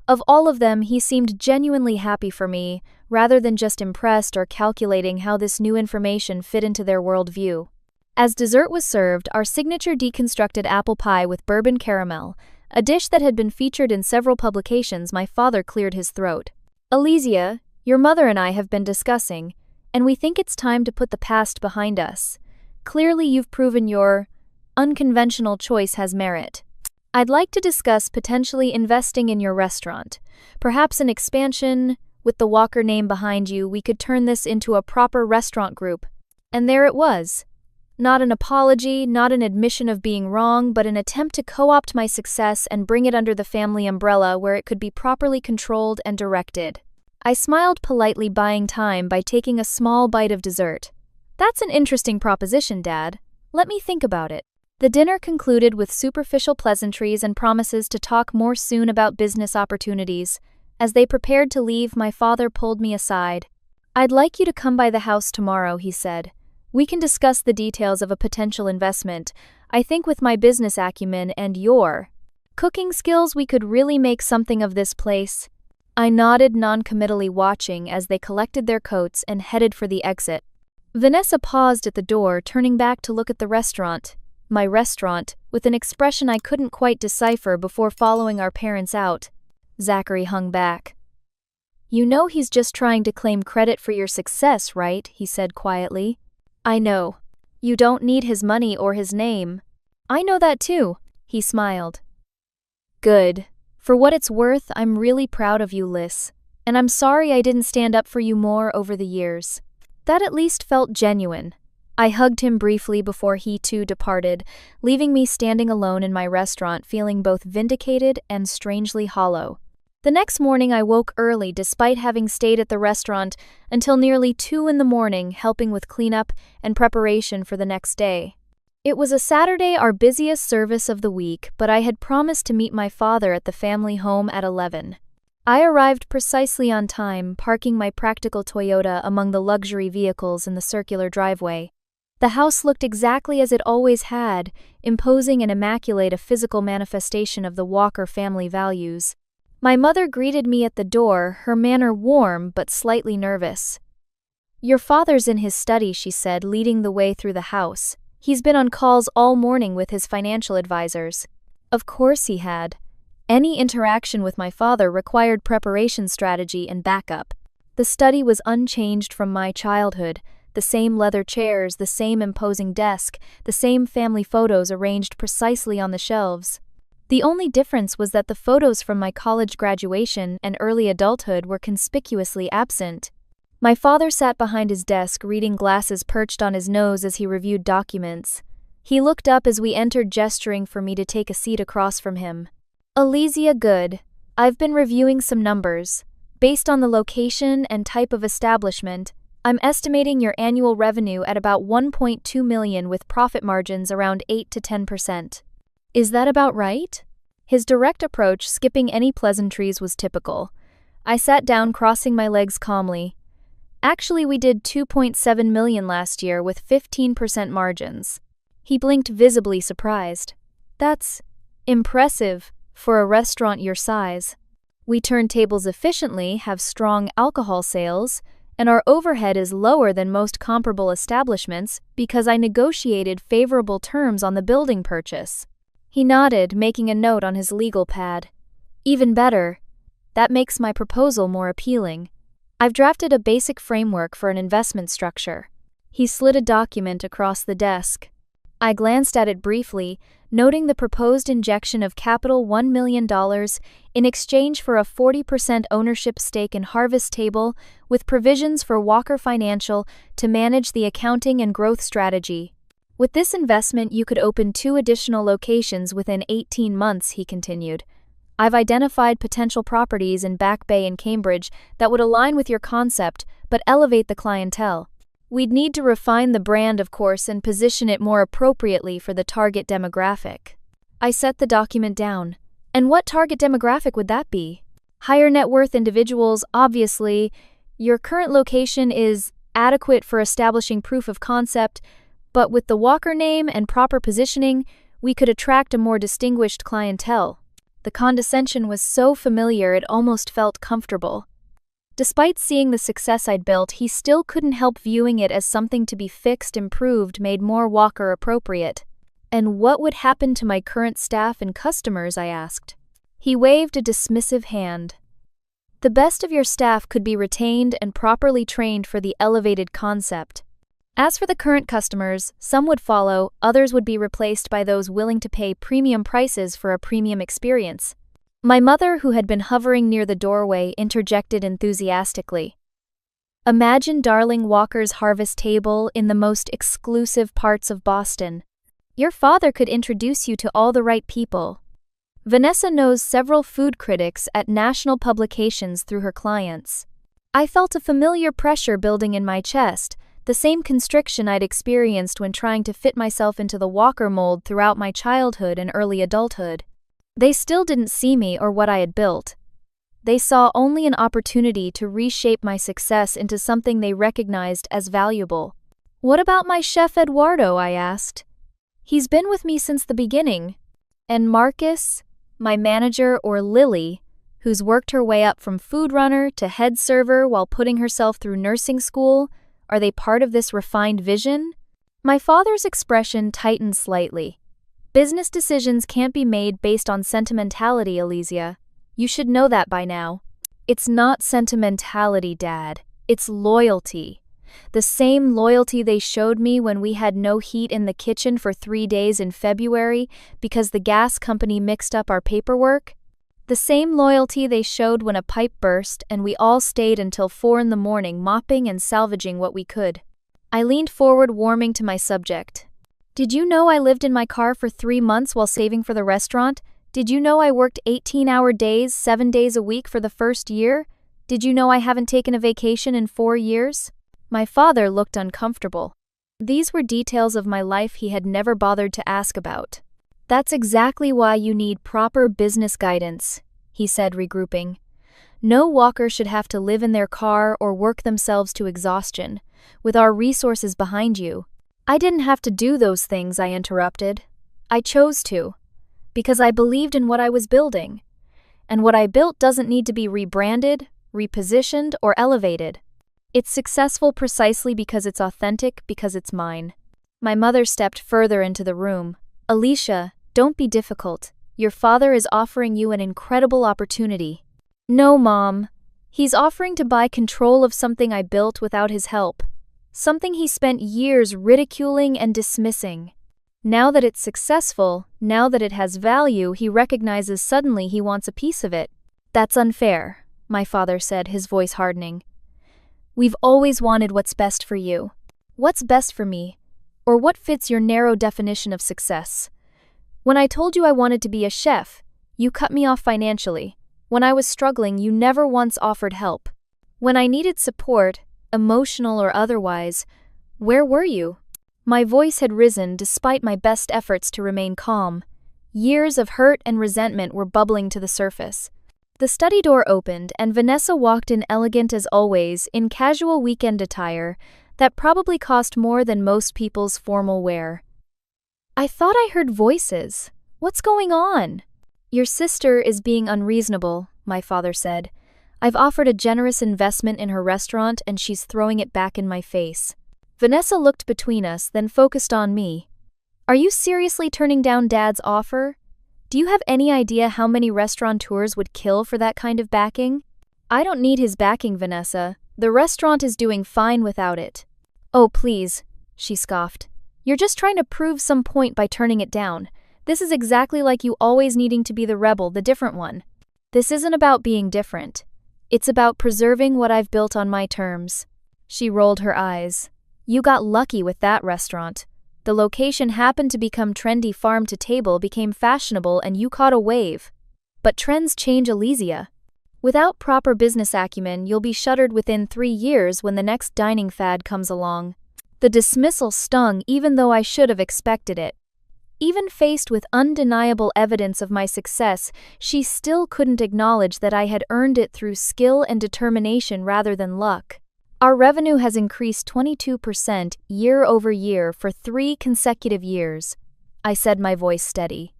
Of all of them, he seemed genuinely happy for me, rather than just impressed or calculating how this new information fit into their worldview. As dessert was served, our signature deconstructed apple pie with bourbon caramel, a dish that had been featured in several publications, my father cleared his throat. "Alizia, your mother and I have been discussing, and we think it's time to put the past behind us. Clearly you've proven your unconventional choice has merit. I'd like to discuss potentially investing in your restaurant. Perhaps an expansion. With the Walker name behind you, we could turn this into a proper restaurant group." And there it was. Not an apology, not an admission of being wrong, but an attempt to co-opt my success and bring it under the family umbrella where it could be properly controlled and directed. I smiled politely, buying time by taking a small bite of dessert. "That's an interesting proposition, Dad. Let me think about it." The dinner concluded with superficial pleasantries and promises to talk more soon about business opportunities. As they prepared to leave, my father pulled me aside. "I'd like you to come by the house tomorrow," he said. "We can discuss the details of a potential investment. I think with my business acumen and your cooking skills, we could really make something of this place." I nodded noncommittally, watching as they collected their coats and headed for the exit. Vanessa paused at the door, turning back to look at the restaurant. My restaurant, with an expression I couldn't quite decipher before following our parents out. Zachary hung back. "You know he's just trying to claim credit for your success, right?" he said quietly. "I know. You don't need his money or his name." "I know that too," he smiled. "Good. For what it's worth, I'm really proud of you, Liz. And I'm sorry I didn't stand up for you more over the years." That at least felt genuine. I hugged him briefly before he too departed, leaving me standing alone in my restaurant, feeling both vindicated and strangely hollow. The next morning I woke early despite having stayed at the restaurant until nearly 2 in the morning, helping with cleanup and preparation for the next day. It was a Saturday, our busiest service of the week, but I had promised to meet my father at the family home at 11. I arrived precisely on time, parking my practical Toyota among the luxury vehicles in the circular driveway. The house looked exactly as it always had, imposing and immaculate, a physical manifestation of the Walker family values. My mother greeted me at the door, her manner warm but slightly nervous. "Your father's in his study," she said, leading the way through the house. "He's been on calls all morning with his financial advisors." Of course he had. Any interaction with my father required preparation strategy and backup. The study was unchanged from my childhood. The same leather chairs, the same imposing desk, the same family photos arranged precisely on the shelves. The only difference was that the photos from my college graduation and early adulthood were conspicuously absent. My father sat behind his desk, reading glasses perched on his nose as he reviewed documents. He looked up as we entered, gesturing for me to take a seat across from him. "Alicia Good, I've been reviewing some numbers. Based on the location and type of establishment, I'm estimating your annual revenue at about $1.2 million with profit margins around 8 to 10%. Is that about right?" His direct approach, skipping any pleasantries, was typical. I sat down, crossing my legs calmly. "Actually, we did $2.7 million last year with 15% margins." He blinked, visibly surprised. "That's impressive for a restaurant your size. We turn tables efficiently, have strong alcohol sales, and our overhead is lower than most comparable establishments because I negotiated favorable terms on the building purchase." He nodded, making a note on his legal pad. "Even better. That makes my proposal more appealing. I've drafted a basic framework for an investment structure." He slid a document across the desk. I glanced at it briefly, noting the proposed injection of capital $1 million in exchange for a 40% ownership stake in Harvest Table, with provisions for Walker Financial to manage the accounting and growth strategy. "With this investment, you could open 2 additional locations within 18 months, he continued. "I've identified potential properties in Back Bay and Cambridge that would align with your concept but elevate the clientele. We'd need to refine the brand, of course, and position it more appropriately for the target demographic." I set the document down. "And what target demographic would that be?" "Higher net worth individuals, obviously. Your current location is adequate for establishing proof of concept, but with the Walker name and proper positioning, we could attract a more distinguished clientele." The condescension was so familiar it almost felt comfortable. Despite seeing the success I'd built, he still couldn't help viewing it as something to be fixed, improved, made more Walker appropriate. "And what would happen to my current staff and customers?" I asked. He waved a dismissive hand. "The best of your staff could be retained and properly trained for the elevated concept. As for the current customers, some would follow, others would be replaced by those willing to pay premium prices for a premium experience." My mother, who had been hovering near the doorway, interjected enthusiastically. "Imagine darling Walker's Harvest Table in the most exclusive parts of Boston. Your father could introduce you to all the right people. Vanessa knows several food critics at national publications through her clients." I felt a familiar pressure building in my chest, the same constriction I'd experienced when trying to fit myself into the Walker mold throughout my childhood and early adulthood. They still didn't see me or what I had built. They saw only an opportunity to reshape my success into something they recognized as valuable. "What about my chef Eduardo?" I asked. "He's been with me since the beginning." "And Marcus, my manager, or Lily, who's worked her way up from food runner to head server while putting herself through nursing school, are they part of this refined vision?" My father's expression tightened slightly. "Business decisions can't be made based on sentimentality, Alicia. You should know that by now." "It's not sentimentality, Dad. It's loyalty. The same loyalty they showed me when we had no heat in the kitchen for 3 days in February because the gas company mixed up our paperwork. The same loyalty they showed when a pipe burst and we all stayed until 4 in the morning mopping and salvaging what we could." I leaned forward, warming to my subject. "Did you know I lived in my car for 3 months while saving for the restaurant? Did you know I worked 18-hour days, 7 days a week for the first year? Did you know I haven't taken a vacation in 4 years? My father looked uncomfortable. These were details of my life he had never bothered to ask about. That's exactly why you need proper business guidance, he said, regrouping. No walker should have to live in their car or work themselves to exhaustion, with our resources behind you. I didn't have to do those things, I interrupted. I chose to, because I believed in what I was building. And what I built doesn't need to be rebranded, repositioned, or elevated. It's successful precisely because it's authentic, because it's mine. My mother stepped further into the room. Alicia, don't be difficult. Your father is offering you an incredible opportunity. No, Mom. He's offering to buy control of something I built without his help. Something he spent years ridiculing and dismissing. Now that it's successful, now that it has value, he recognizes suddenly he wants a piece of it. That's unfair, my father said, his voice hardening. We've always wanted what's best for you. What's best for me? Or what fits your narrow definition of success? When I told you I wanted to be a chef, you cut me off financially. When I was struggling, you never once offered help. When I needed support, emotional or otherwise, where were you? My voice had risen despite my best efforts to remain calm. Years of hurt and resentment were bubbling to the surface. The study door opened and Vanessa walked in, elegant as always, in casual weekend attire that probably cost more than most people's formal wear. I thought I heard voices. What's going on? Your sister is being unreasonable, my father said. I've offered a generous investment in her restaurant and she's throwing it back in my face. Vanessa looked between us, then focused on me. Are you seriously turning down Dad's offer? Do you have any idea how many restaurateurs would kill for that kind of backing? I don't need his backing, Vanessa. The restaurant is doing fine without it. Oh, please, she scoffed. You're just trying to prove some point by turning it down. This is exactly like you always needing to be the rebel, the different one. This isn't about being different. It's about preserving what I've built on my terms. She rolled her eyes. You got lucky with that restaurant. The location happened to become trendy, farm to table became fashionable, and you caught a wave. But trends change, Alicia. Without proper business acumen, you'll be shuttered within 3 years when the next dining fad comes along. The dismissal stung even though I should have expected it. Even faced with undeniable evidence of my success, she still couldn't acknowledge that I had earned it through skill and determination rather than luck. Our revenue has increased 22% year over year for 3 consecutive years, I said, my voice steady.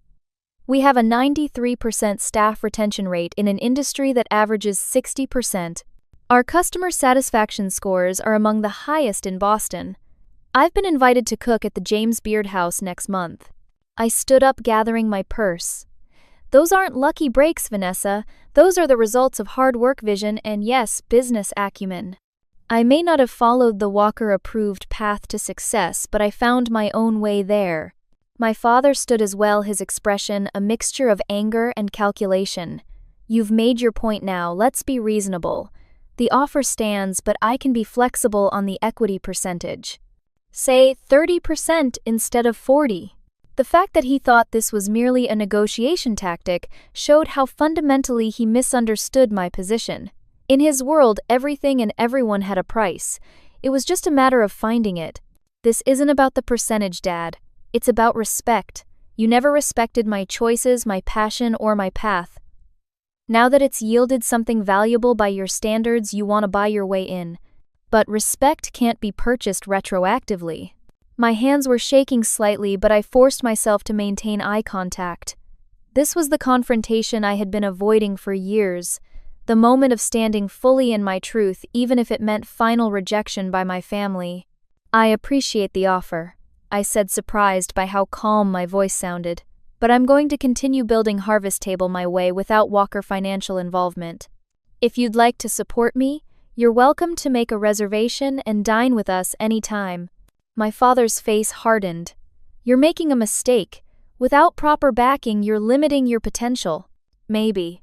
We have a 93% staff retention rate in an industry that averages 60%. Our customer satisfaction scores are among the highest in Boston. I've been invited to cook at the James Beard House next month. I stood up, gathering my purse. Those aren't lucky breaks, Vanessa. Those are the results of hard work, vision, and yes, business acumen. I may not have followed the Walker-approved path to success, but I found my own way there. My father stood as well, his expression a mixture of anger and calculation. You've made your point now, let's be reasonable. The offer stands, but I can be flexible on the equity percentage. Say 30% instead of 40%. The fact that he thought this was merely a negotiation tactic showed how fundamentally he misunderstood my position. In his world, everything and everyone had a price. It was just a matter of finding it. This isn't about the percentage, Dad. It's about respect. You never respected my choices, my passion, or my path. Now that it's yielded something valuable by your standards, you want to buy your way in. But respect can't be purchased retroactively. My hands were shaking slightly, but I forced myself to maintain eye contact. This was the confrontation I had been avoiding for years, the moment of standing fully in my truth, even if it meant final rejection by my family. I appreciate the offer, I said, surprised by how calm my voice sounded, but I'm going to continue building Harvest Table my way without Walker financial involvement. If you'd like to support me, you're welcome to make a reservation and dine with us anytime. My father's face hardened. You're making a mistake. Without proper backing, you're limiting your potential. Maybe.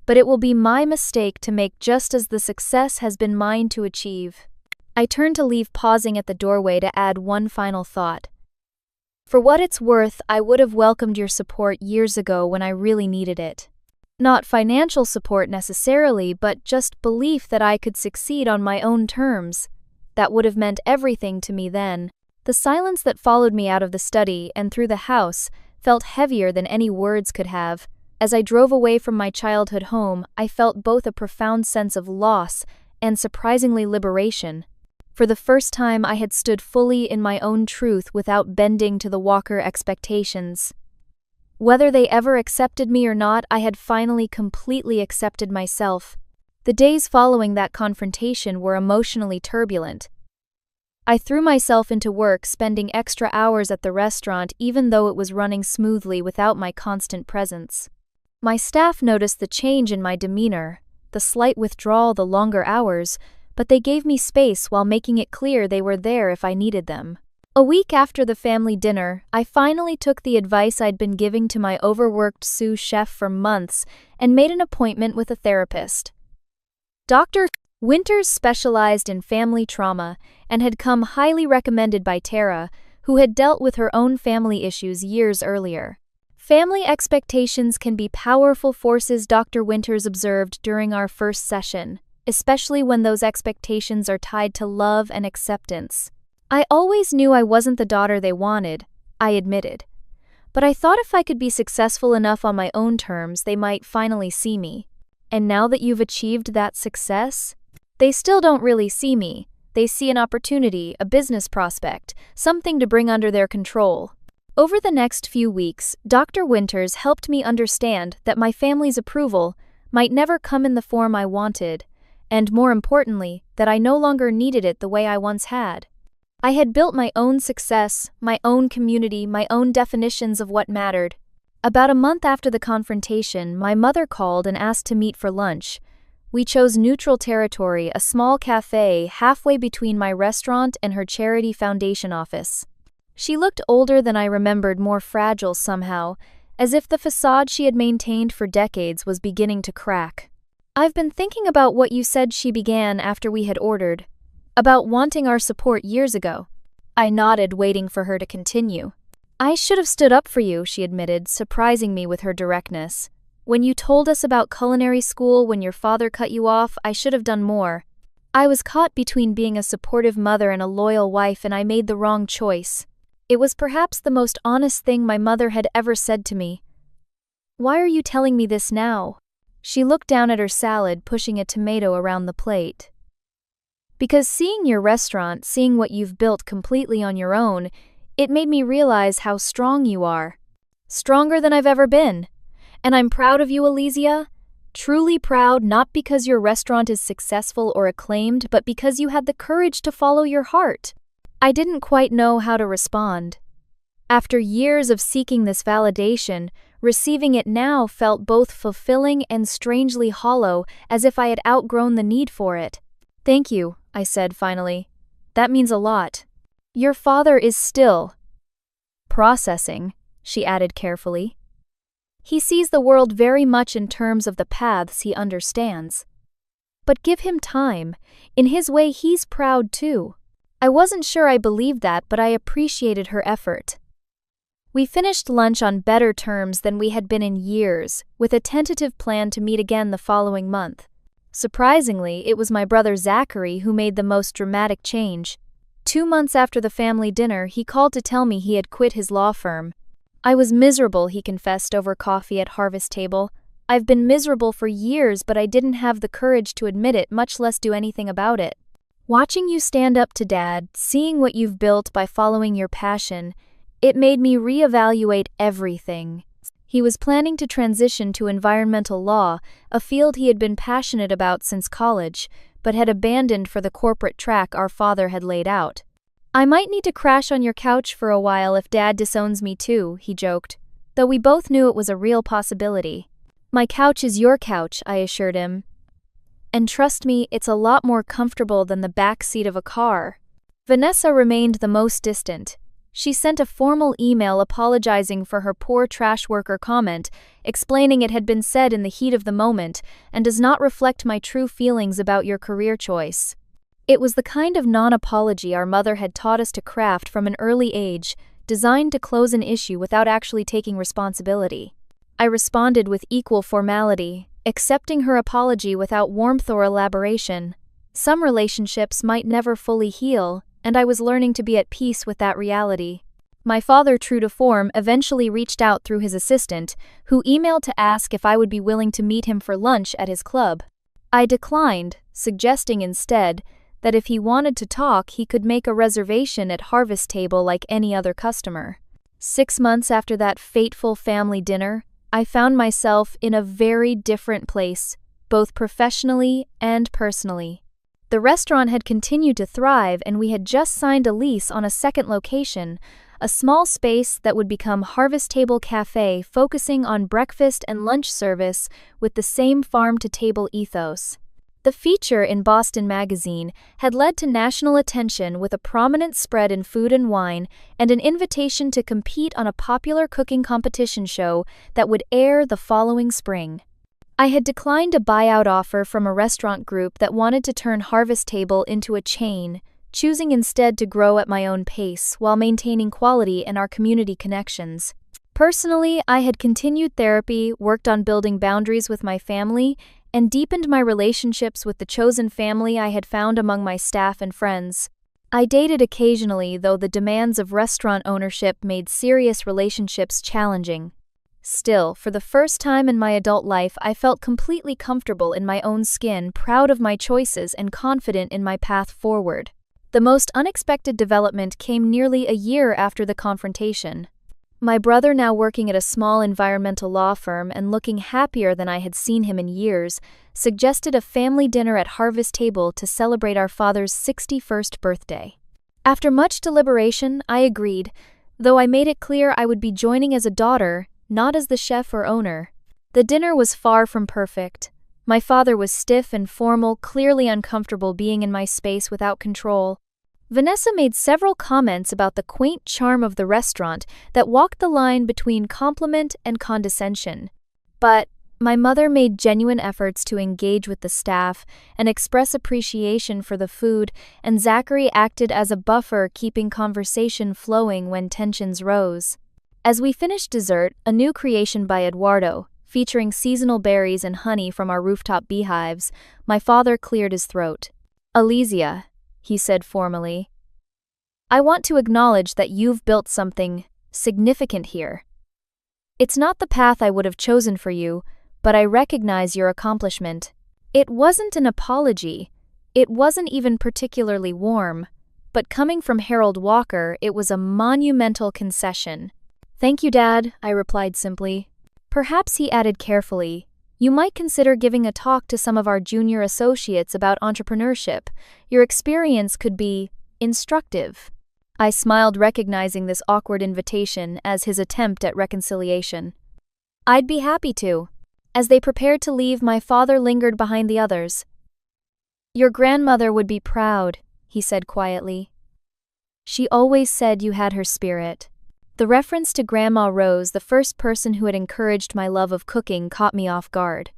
But it will be my mistake to make, just as the success has been mine to achieve. I turned to leave, pausing at the doorway to add one final thought. For what it's worth, I would have welcomed your support years ago when I really needed it. Not financial support necessarily, but just belief that I could succeed on my own terms. That would have meant everything to me then. The silence that followed me out of the study and through the house felt heavier than any words could have. As I drove away from my childhood home, I felt both a profound sense of loss and surprisingly liberation. For the first time, I had stood fully in my own truth without bending to the Walker expectations. Whether they ever accepted me or not, I had finally completely accepted myself. The days following that confrontation were emotionally turbulent. I threw myself into work, spending extra hours at the restaurant even though it was running smoothly without my constant presence. My staff noticed the change in my demeanor, the slight withdrawal, the longer hours, but they gave me space while making it clear they were there if I needed them. A week after the family dinner, I finally took the advice I'd been giving to my overworked sous chef for months and made an appointment with a therapist. Dr. Winters specialized in family trauma and had come highly recommended by Tara, who had dealt with her own family issues years earlier. Family expectations can be powerful forces, Dr. Winters observed during our first session, especially when those expectations are tied to love and acceptance. I always knew I wasn't the daughter they wanted, I admitted. But I thought if I could be successful enough on my own terms, they might finally see me. And now that you've achieved that success, they still don't really see me. They see an opportunity, a business prospect, something to bring under their control. Over the next few weeks, Dr. Winters helped me understand that my family's approval might never come in the form I wanted, and more importantly, that I no longer needed it the way I once had. I had built my own success, my own community, my own definitions of what mattered. About a month after the confrontation, my mother called and asked to meet for lunch. We chose neutral territory, a small cafe halfway between my restaurant and her charity foundation office. She looked older than I remembered, more fragile somehow, as if the facade she had maintained for decades was beginning to crack. "I've been thinking about what you said," she began after we had ordered. "About wanting our support years ago." I nodded, waiting for her to continue. "I should have stood up for you," she admitted, surprising me with her directness. "When you told us about culinary school, when your father cut you off, I should have done more. I was caught between being a supportive mother and a loyal wife, and I made the wrong choice." It was perhaps the most honest thing my mother had ever said to me. "Why are you telling me this now?" She looked down at her salad, pushing a tomato around the plate. "Because seeing your restaurant, seeing what you've built completely on your own, it made me realize how strong you are. Stronger than I've ever been. And I'm proud of you, Elysia. Truly proud, not because your restaurant is successful or acclaimed, but because you had the courage to follow your heart." I didn't quite know how to respond. After years of seeking this validation, receiving it now felt both fulfilling and strangely hollow, as if I had outgrown the need for it. "Thank you," I said finally. "That means a lot." "Your father is still processing," she added carefully. "He sees the world very much in terms of the paths he understands. But give him time. In his way, he's proud too." I wasn't sure I believed that, but I appreciated her effort. We finished lunch on better terms than we had been in years, with a tentative plan to meet again the following month. Surprisingly, it was my brother Zachary who made the most dramatic change. 2 months after the family dinner, he called to tell me he had quit his law firm. "I was miserable," he confessed over coffee at Harvest Table. "I've been miserable for years, but I didn't have the courage to admit it, much less do anything about it. Watching you stand up to Dad, seeing what you've built by following your passion, it made me reevaluate everything." He was planning to transition to environmental law, a field he had been passionate about since college, but had abandoned for the corporate track our father had laid out. "I might need to crash on your couch for a while if Dad disowns me too," he joked, though we both knew it was a real possibility. "My couch is your couch," I assured him. "And trust me, it's a lot more comfortable than the back seat of a car." Vanessa remained the most distant. She sent a formal email apologizing for her poor trash worker comment, explaining it had been said in the heat of the moment and does not reflect my true feelings about your career choice. It was the kind of non-apology our mother had taught us to craft from an early age, designed to close an issue without actually taking responsibility. I responded with equal formality, accepting her apology without warmth or elaboration. Some relationships might never fully heal, and I was learning to be at peace with that reality. My father, true to form, eventually reached out through his assistant, who emailed to ask if I would be willing to meet him for lunch at his club. I declined, suggesting instead that if he wanted to talk, he could make a reservation at Harvest Table like any other customer. 6 months after that fateful family dinner, I found myself in a very different place, both professionally and personally. The restaurant had continued to thrive, and we had just signed a lease on a second location, a small space that would become Harvest Table Cafe, focusing on breakfast and lunch service with the same farm-to-table ethos. The feature in Boston Magazine had led to national attention, with a prominent spread in Food and Wine and an invitation to compete on a popular cooking competition show that would air the following spring. I had declined a buyout offer from a restaurant group that wanted to turn Harvest Table into a chain, choosing instead to grow at my own pace while maintaining quality and our community connections. Personally, I had continued therapy, worked on building boundaries with my family, and deepened my relationships with the chosen family I had found among my staff and friends. I dated occasionally, though the demands of restaurant ownership made serious relationships challenging. Still, for the first time in my adult life, I felt completely comfortable in my own skin, proud of my choices, and confident in my path forward. The most unexpected development came nearly a year after the confrontation. My brother, now working at a small environmental law firm and looking happier than I had seen him in years, suggested a family dinner at Harvest Table to celebrate our father's 61st birthday. After much deliberation, I agreed, though I made it clear I would be joining as a daughter, not as the chef or owner. The dinner was far from perfect. My father was stiff and formal, clearly uncomfortable being in my space without control. Vanessa made several comments about the quaint charm of the restaurant that walked the line between compliment and condescension. But my mother made genuine efforts to engage with the staff and express appreciation for the food, and Zachary acted as a buffer, keeping conversation flowing when tensions rose. As we finished dessert, a new creation by Eduardo, featuring seasonal berries and honey from our rooftop beehives, my father cleared his throat. "Alizia," he said formally, "I want to acknowledge that you've built something significant here. It's not the path I would have chosen for you, but I recognize your accomplishment." It wasn't an apology. It wasn't even particularly warm. But coming from Harold Walker, it was a monumental concession. "Thank you, Dad," I replied simply. Perhaps he added carefully, "You might consider giving a talk to some of our junior associates about entrepreneurship. Your experience could be instructive." I smiled, recognizing this awkward invitation as his attempt at reconciliation. "I'd be happy to." As they prepared to leave, my father lingered behind the others. "Your grandmother would be proud," he said quietly. "She always said you had her spirit." The reference to Grandma Rose, the first person who had encouraged my love of cooking, caught me off guard.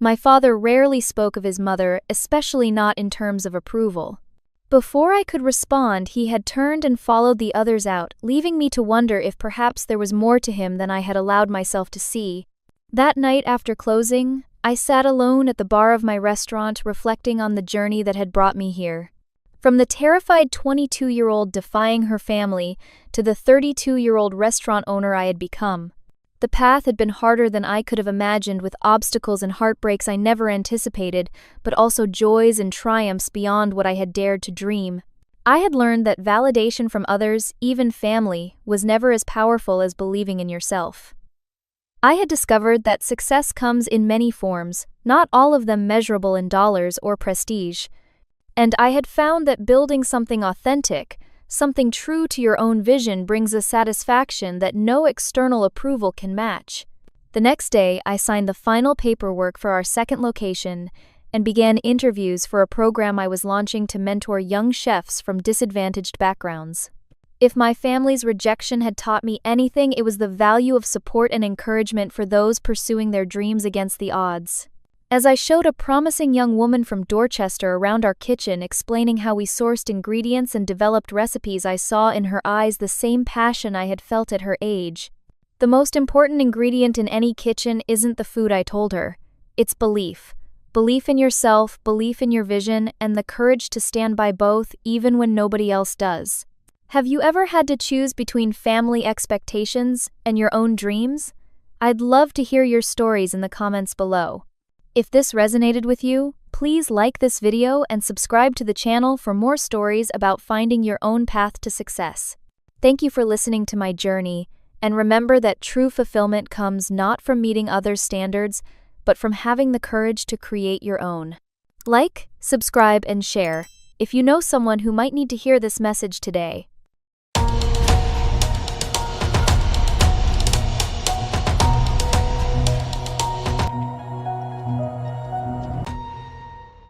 My father rarely spoke of his mother, especially not in terms of approval. Before I could respond, he had turned and followed the others out, leaving me to wonder if perhaps there was more to him than I had allowed myself to see. That night after closing, I sat alone at the bar of my restaurant, reflecting on the journey that had brought me here. From the terrified 22-year-old defying her family to the 32-year-old restaurant owner I had become, the path had been harder than I could have imagined, with obstacles and heartbreaks I never anticipated, but also joys and triumphs beyond what I had dared to dream. I had learned that validation from others, even family, was never as powerful as believing in yourself. I had discovered that success comes in many forms, not all of them measurable in dollars or prestige. And I had found that building something authentic, something true to your own vision, brings a satisfaction that no external approval can match. The next day, I signed the final paperwork for our second location and began interviews for a program I was launching to mentor young chefs from disadvantaged backgrounds. If my family's rejection had taught me anything, it was the value of support and encouragement for those pursuing their dreams against the odds. As I showed a promising young woman from Dorchester around our kitchen explaining how we sourced ingredients and developed recipes, I saw in her eyes the same passion I had felt at her age. The most important ingredient in any kitchen isn't the food, I told her. It's belief. Belief in yourself, belief in your vision, and the courage to stand by both even when nobody else does. Have you ever had to choose between family expectations and your own dreams? I'd love to hear your stories in the comments below. If this resonated with you, please like this video and subscribe to the channel for more stories about finding your own path to success. Thank you for listening to my journey, and remember that true fulfillment comes not from meeting others' standards, but from having the courage to create your own. Like, subscribe, and share if you know someone who might need to hear this message today.